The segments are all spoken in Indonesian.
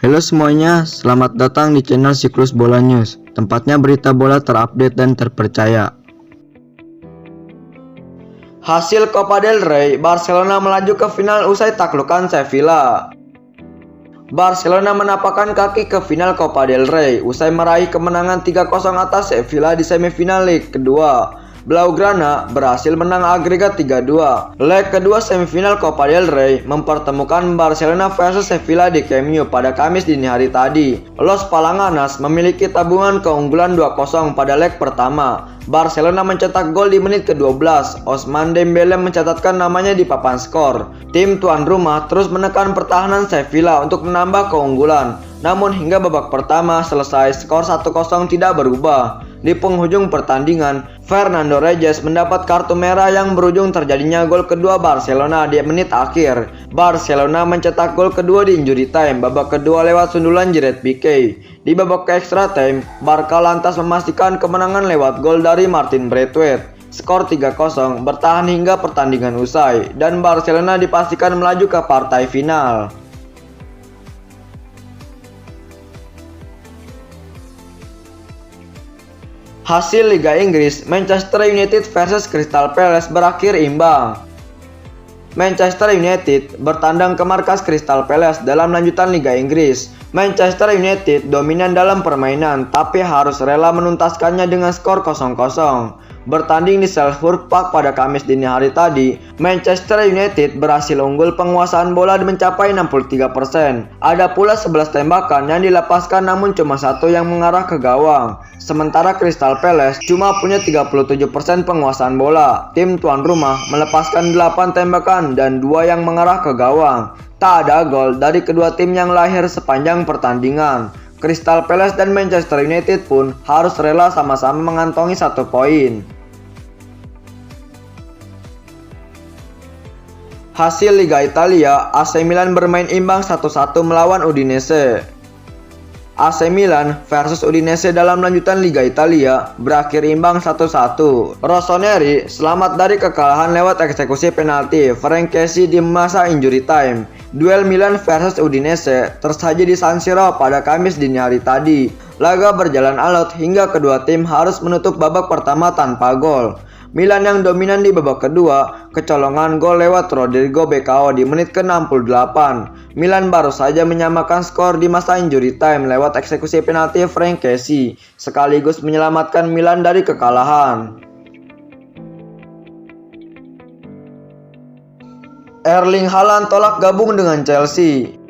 Halo semuanya, selamat datang di channel Siklus Bola News, tempatnya berita bola terupdate dan terpercaya. Hasil Copa del Rey, Barcelona melaju ke final usai taklukan Sevilla. Barcelona menapakkan kaki ke final Copa del Rey usai meraih kemenangan 3-0 atas Sevilla di semifinal leg kedua. Blaugrana berhasil menang agregat 3-2. Leg kedua semifinal Copa del Rey mempertemukan Barcelona versus Sevilla di Camp Nou pada Kamis dini hari tadi. Los Palanganas memiliki tabungan keunggulan 2-0 pada leg pertama. Barcelona mencetak gol di menit ke-12. Ousmane Dembélé mencatatkan namanya di papan skor. Tim tuan rumah terus menekan pertahanan Sevilla untuk menambah keunggulan. Namun hingga babak pertama selesai, skor 1-0 tidak berubah. Di penghujung pertandingan, Fernando Reyes mendapat kartu merah yang berujung terjadinya gol kedua Barcelona di menit akhir. Barcelona mencetak gol kedua di injury time babak kedua lewat sundulan Gerard Piqué. Di babak extra time, Barca lantas memastikan kemenangan lewat gol dari Martin Braithwaite. Skor 3-0 bertahan hingga pertandingan usai dan Barcelona dipastikan melaju ke partai final. Hasil Liga Inggris, Manchester United versus Crystal Palace berakhir imbang. Manchester United bertandang ke markas Crystal Palace dalam lanjutan Liga Inggris. Manchester United dominan dalam permainan, tapi harus rela menuntaskannya dengan skor 0-0. Bertanding di Selhurst Park pada Kamis dini hari tadi, Manchester United berhasil unggul penguasaan bola mencapai 63%. Ada pula 11 tembakan yang dilepaskan namun cuma satu yang mengarah ke gawang. Sementara Crystal Palace cuma punya 37% penguasaan bola. Tim tuan rumah melepaskan 8 tembakan dan 2 yang mengarah ke gawang. Tak ada gol dari kedua tim yang lahir sepanjang pertandingan. Crystal Palace dan Manchester United pun harus rela sama-sama mengantongi 1 poin. Hasil Liga Italia, AC Milan bermain imbang 1-1 melawan Udinese. AC Milan versus Udinese dalam lanjutan Liga Italia berakhir imbang 1-1. Rossoneri selamat dari kekalahan lewat eksekusi penalti Frank Kessie di masa injury time. Duel Milan versus Udinese tersaji di San Siro pada Kamis dini hari tadi. Laga berjalan alot hingga kedua tim harus menutup babak pertama tanpa gol. Milan yang dominan di babak kedua, kecolongan gol lewat Rodrigo Becao di menit ke-68. Milan baru saja menyamakan skor di masa injury time lewat eksekusi penalti Frank Kessie, sekaligus menyelamatkan Milan dari kekalahan. Erling Haaland tolak gabung dengan Chelsea.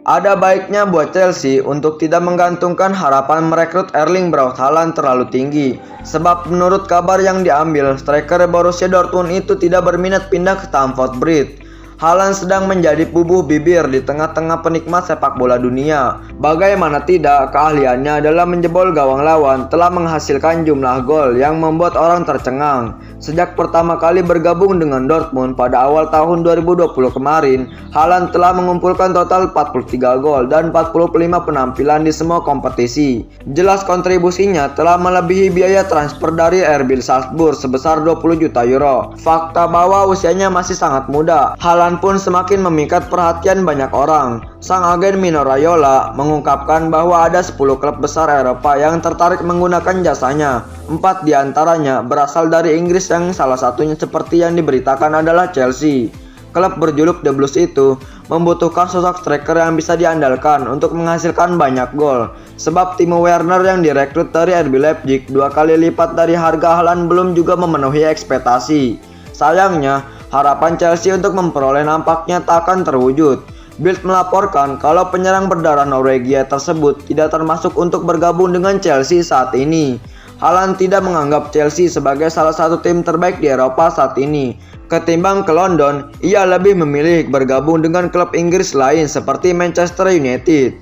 Ada baiknya buat Chelsea untuk tidak menggantungkan harapan merekrut Erling Braut Haaland terlalu tinggi. Sebab menurut kabar yang diambil, striker Borussia Dortmund itu tidak berminat pindah ke Stamford Bridge. Haaland sedang menjadi bubuh bibir di tengah-tengah penikmat sepak bola dunia. Bagaimana tidak, keahliannya dalam menjebol gawang lawan telah menghasilkan jumlah gol yang membuat orang tercengang. Sejak pertama kali bergabung dengan Dortmund pada awal tahun 2020 kemarin, Haaland telah mengumpulkan total 43 gol dan 45 penampilan di semua kompetisi. Jelas kontribusinya telah melebihi biaya transfer dari RB Salzburg sebesar 20 juta euro. Fakta bahwa usianya masih sangat muda, Haaland pun semakin memikat perhatian banyak orang. Sang agen Mino Raiola mengungkapkan bahwa ada 10 klub besar Eropa yang tertarik menggunakan jasanya. 4 diantaranya berasal dari Inggris yang salah satunya seperti yang diberitakan adalah Chelsea. Klub berjuluk The Blues itu membutuhkan sosok striker yang bisa diandalkan untuk menghasilkan banyak gol. Sebab Timo Werner yang direkrut dari RB Leipzig 2 kali lipat dari harga Haaland belum juga memenuhi ekspektasi. Sayangnya, harapan Chelsea untuk memperoleh nampaknya tak akan terwujud. Bild melaporkan kalau penyerang berdarah Norwegia tersebut tidak termasuk untuk bergabung dengan Chelsea saat ini. Haaland tidak menganggap Chelsea sebagai salah satu tim terbaik di Eropa saat ini. Ketimbang ke London, ia lebih memilih bergabung dengan klub Inggris lain seperti Manchester United.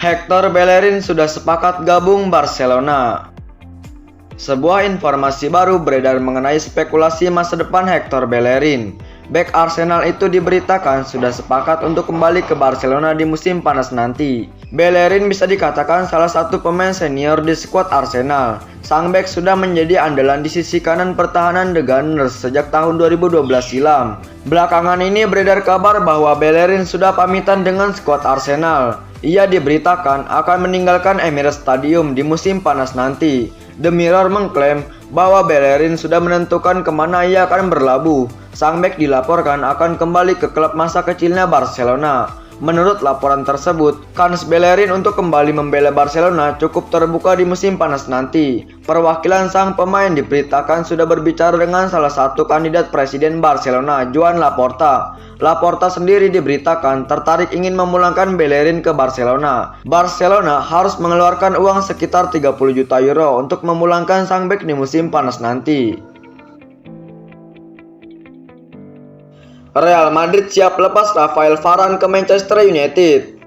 Hector Bellerin sudah sepakat gabung Barcelona. Sebuah informasi baru beredar mengenai spekulasi masa depan Hector Bellerin. Bek Arsenal itu diberitakan sudah sepakat untuk kembali ke Barcelona di musim panas nanti. Bellerin bisa dikatakan salah satu pemain senior di skuad Arsenal. Sang bek sudah menjadi andalan di sisi kanan pertahanan The Gunners sejak tahun 2012 silam. Belakangan ini beredar kabar bahwa Bellerin sudah pamitan dengan skuad Arsenal. Ia diberitakan akan meninggalkan Emirates Stadium di musim panas nanti. The Mirror mengklaim bahwa Bellerin sudah menentukan kemana ia akan berlabuh. Sang bek dilaporkan akan kembali ke klub masa kecilnya Barcelona. Menurut laporan tersebut, kans Bellerin untuk kembali membela Barcelona cukup terbuka di musim panas nanti. Perwakilan sang pemain diberitakan sudah berbicara dengan salah satu kandidat presiden Barcelona, Joan Laporta. Laporta sendiri diberitakan tertarik ingin memulangkan Bellerin ke Barcelona. Barcelona harus mengeluarkan uang sekitar 30 juta euro untuk memulangkan sang bek di musim panas nanti. Real Madrid siap lepas Rafael Varane ke Manchester United.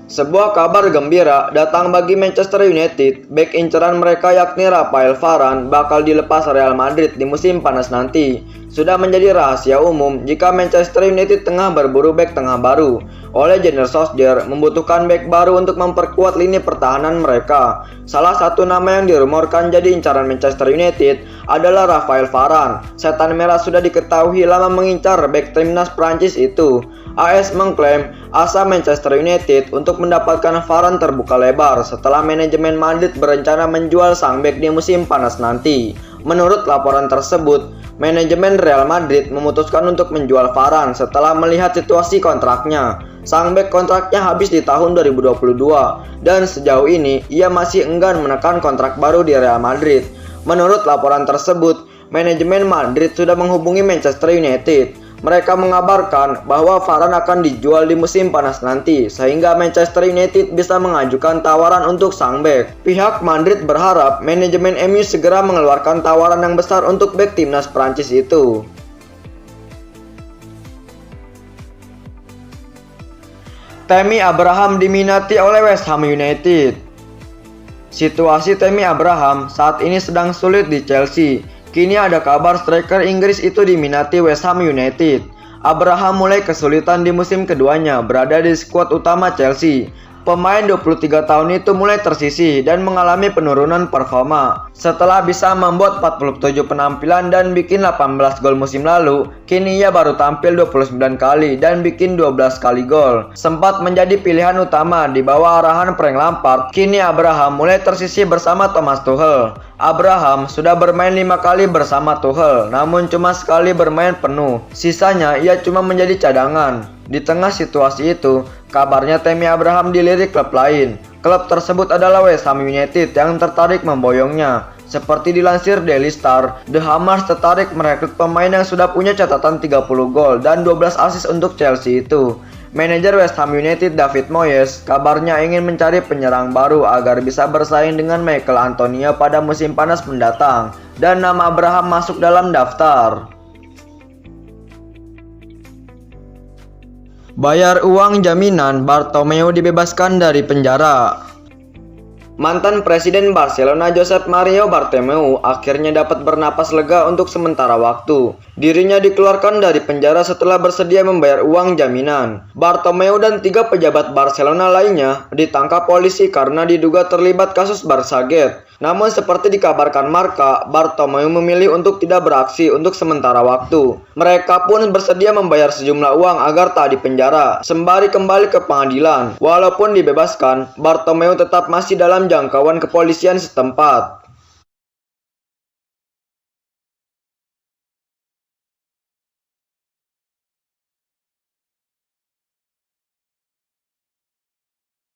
Sebuah kabar gembira datang bagi Manchester United. Bek inceran mereka yakni Rafael Varane bakal dilepas Real Madrid di musim panas nanti. Sudah menjadi rahasia umum jika Manchester United tengah berburu bek tengah baru. Ole Gunnar Solskjaer membutuhkan bek baru untuk memperkuat lini pertahanan mereka. Salah satu nama yang dirumorkan jadi incaran Manchester United adalah Rafael Varane. Setan merah sudah diketahui lama mengincar bek timnas Prancis itu. AS mengklaim asa Manchester United untuk mendapatkan Varane terbuka lebar setelah manajemen Madrid berencana menjual sang bek di musim panas nanti. Menurut laporan tersebut, manajemen Real Madrid memutuskan untuk menjual Varane setelah melihat situasi kontraknya. Sang bek kontraknya habis di tahun 2022 dan sejauh ini ia masih enggan menekan kontrak baru di Real Madrid. Menurut laporan tersebut, manajemen Madrid sudah menghubungi Manchester United. Mereka mengabarkan bahwa Varane akan dijual di musim panas nanti, sehingga Manchester United bisa mengajukan tawaran untuk sang bek. Pihak Madrid berharap manajemen MU segera mengeluarkan tawaran yang besar untuk bek timnas Prancis itu. Tammy Abraham diminati oleh West Ham United. Situasi Tammy Abraham saat ini sedang sulit di Chelsea. Kini ada kabar striker Inggris itu diminati West Ham United. Abraham mulai kesulitan di musim keduanya berada di skuad utama Chelsea. Pemain 23 tahun itu mulai tersisih dan mengalami penurunan performa. Setelah bisa membuat 47 penampilan dan bikin 18 gol musim lalu, kini ia baru tampil 29 kali dan bikin 12 kali gol. Sempat menjadi pilihan utama di bawah arahan Frank Lampard, kini Abraham mulai tersisih bersama Thomas Tuchel. Abraham sudah bermain 5 kali bersama Tuchel, namun cuma sekali bermain penuh. Sisanya ia cuma menjadi cadangan. Di tengah situasi itu, kabarnya Tammy Abraham dilirik klub lain. Klub tersebut adalah West Ham United yang tertarik memboyongnya. Seperti dilansir Daily Star, The Hammers tertarik merekrut pemain yang sudah punya catatan 30 gol dan 12 assist untuk Chelsea itu. Manajer West Ham United David Moyes kabarnya ingin mencari penyerang baru agar bisa bersaing dengan Michael Antonio pada musim panas mendatang, dan nama Abraham masuk dalam daftar. Bayar uang jaminan, Bartomeu dibebaskan dari penjara. Mantan Presiden Barcelona Josep Mario Bartomeu akhirnya dapat bernapas lega untuk sementara waktu. Dirinya dikeluarkan dari penjara setelah bersedia membayar uang jaminan. Bartomeu dan 3 pejabat Barcelona lainnya ditangkap polisi karena diduga terlibat kasus Barçagate. Namun seperti dikabarkan Marca, Bartomeu memilih untuk tidak beraksi untuk sementara waktu. Mereka pun bersedia membayar sejumlah uang agar tak dipenjara, sembari kembali ke pengadilan. Walaupun dibebaskan, Bartomeu tetap masih dalam jangkauan kepolisian setempat.